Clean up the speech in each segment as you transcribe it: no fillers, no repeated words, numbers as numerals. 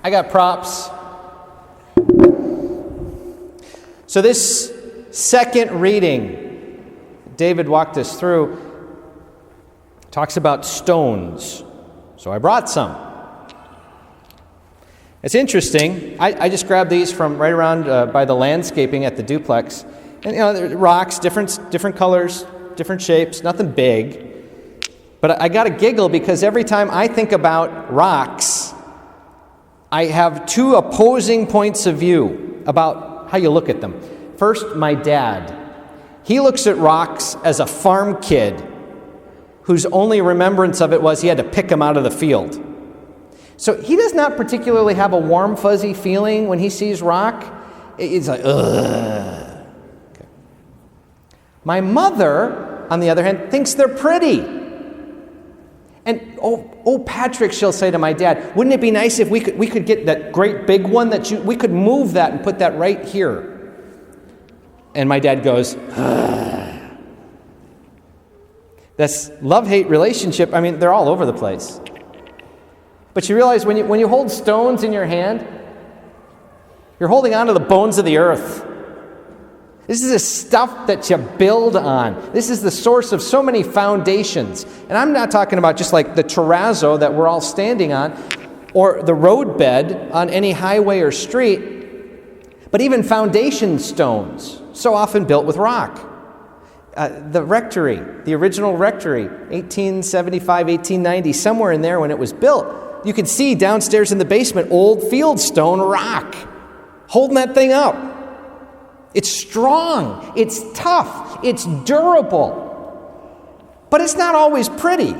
I got props. So this second reading David walked us through talks about stones. So I brought some. It's interesting. I just grabbed these from right around by the landscaping at the duplex. And they're rocks, different colors, different shapes, nothing big. But I got to giggle because every time I think about rocks, I have two opposing points of view about how you look at them. First, my dad. He looks at rocks as a farm kid whose only remembrance of it was he had to pick them out of the field. So he does not particularly have a warm, fuzzy feeling when he sees rock. It's like, ugh. Okay. My mother, on the other hand, thinks they're pretty. And, oh, Patrick, she'll say to my dad, wouldn't it be nice if we could get that great big one we could move that and put that right here? And my dad goes, ugh. This love-hate relationship, they're all over the place. But you realize when you hold stones in your hand, you're holding on to the bones of the earth. This is the stuff that you build on. This is the source of so many foundations. And I'm not talking about just like the terrazzo that we're all standing on, or the roadbed on any highway or street, but even foundation stones, so often built with rock. The rectory, the original rectory, 1875, 1890, somewhere in there when it was built, you could see downstairs in the basement old fieldstone rock holding that thing up. It's strong, it's tough, it's durable, but it's not always pretty.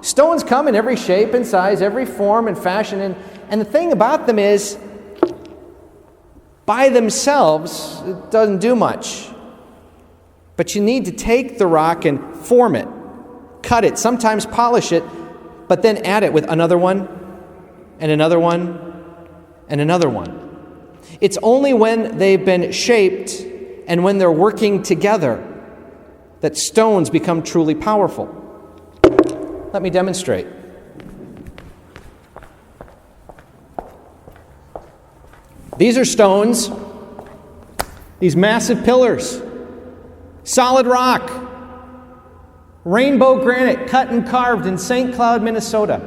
Stones come in every shape and size, every form and fashion, and the thing about them is, by themselves, it doesn't do much. But you need to take the rock and form it, cut it, sometimes polish it, but then add it with another one, and another one, and another one. It's only when they've been shaped and when they're working together that stones become truly powerful. Let me demonstrate. These are stones, these massive pillars, solid rock, rainbow granite cut and carved in St. Cloud, Minnesota.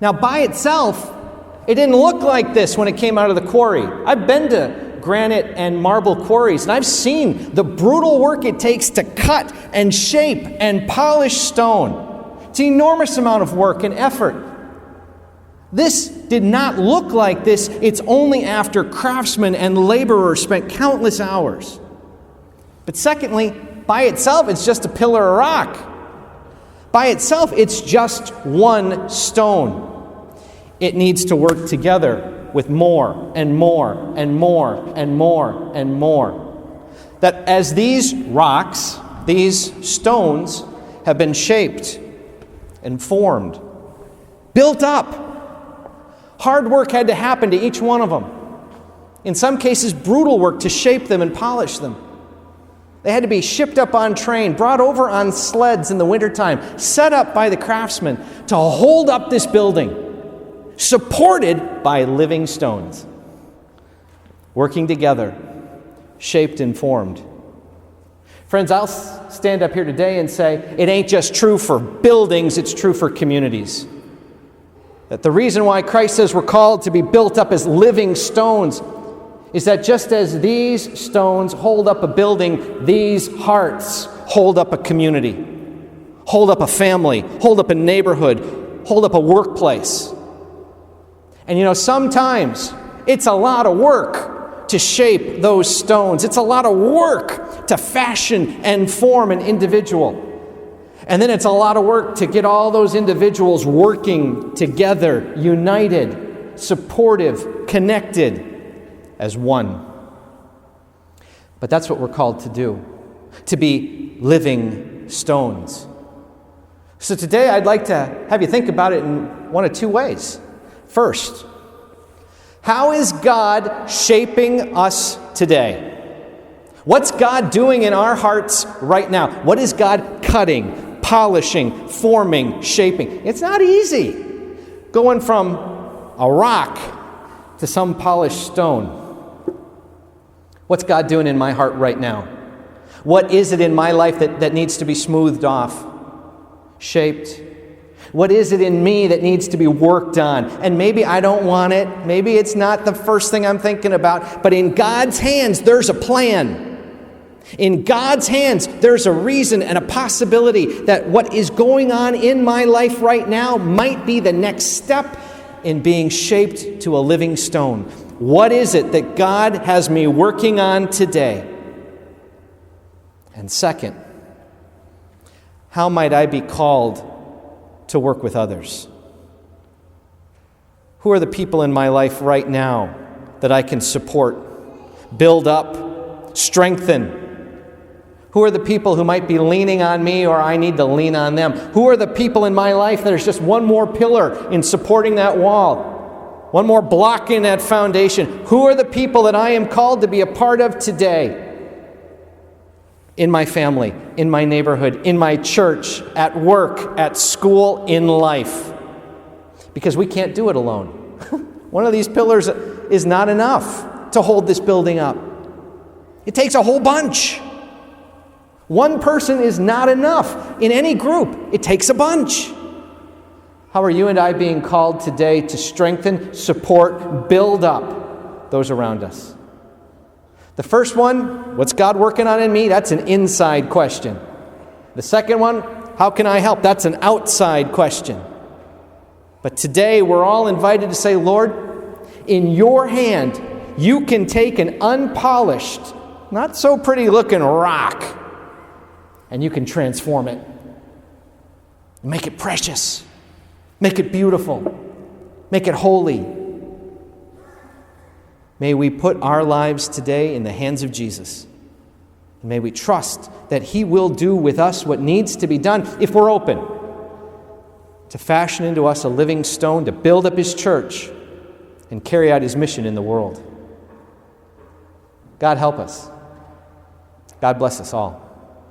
Now, by itself, it didn't look like this when it came out of the quarry. I've been to granite and marble quarries, and I've seen the brutal work it takes to cut and shape and polish stone. It's an enormous amount of work and effort. This did not look like this. It's only after craftsmen and laborers spent countless hours. But secondly, by itself, it's just a pillar of rock. By itself, it's just one stone. It needs to work together with more and more and more and more and more. That as these rocks, these stones, have been shaped and formed, built up, hard work had to happen to each one of them. In some cases, brutal work to shape them and polish them. They had to be shipped up on train, brought over on sleds in the wintertime, set up by the craftsmen to hold up this building, supported by living stones, working together, shaped and formed. Friends, I'll stand up here today and say it ain't just true for buildings, it's true for communities. That the reason why Christ says we're called to be built up as living stones is that just as these stones hold up a building, these hearts hold up a community, hold up a family, hold up a neighborhood, hold up a workplace. And sometimes it's a lot of work to shape those stones. It's a lot of work to fashion and form an individual. And then it's a lot of work to get all those individuals working together, united, supportive, connected as one. But that's what we're called to do, to be living stones. So today I'd like to have you think about it in one of two ways. First, how is God shaping us today? What's God doing in our hearts right now? What is God polishing, forming, shaping? It's not easy. Going from a rock to some polished stone. What's God doing in my heart right now? What is it in my life that needs to be smoothed off, shaped? What is it in me that needs to be worked on? And maybe I don't want it. Maybe it's not the first thing I'm thinking about. But in God's hands, there's a plan. In God's hands, there's a reason and a possibility that what is going on in my life right now might be the next step in being shaped to a living stone. What is it that God has me working on today? And second, how might I be called to work with others? Who are the people in my life right now that I can support, build up, strengthen? Who are the people who might be leaning on me or I need to lean on them? Who are the people in my life that is just one more pillar in supporting that wall, one more block in that foundation? Who are the people that I am called to be a part of today? In my family, in my neighborhood, in my church, at work, at school, in life. Because we can't do it alone. One of these pillars is not enough to hold this building up. It takes a whole bunch. One person is not enough in any group. It takes a bunch. How are you and I being called today to strengthen, support, build up those around us? The first one, what's God working on in me? That's an inside question. The second one, how can I help? That's an outside question. But today we're all invited to say, Lord, in your hand, you can take an unpolished, not so pretty looking rock, and you can transform it. Make it precious. Make it beautiful. Make it holy. May we put our lives today in the hands of Jesus. And may we trust that He will do with us what needs to be done if we're open to fashion into us a living stone to build up His church and carry out His mission in the world. God help us. God bless us all.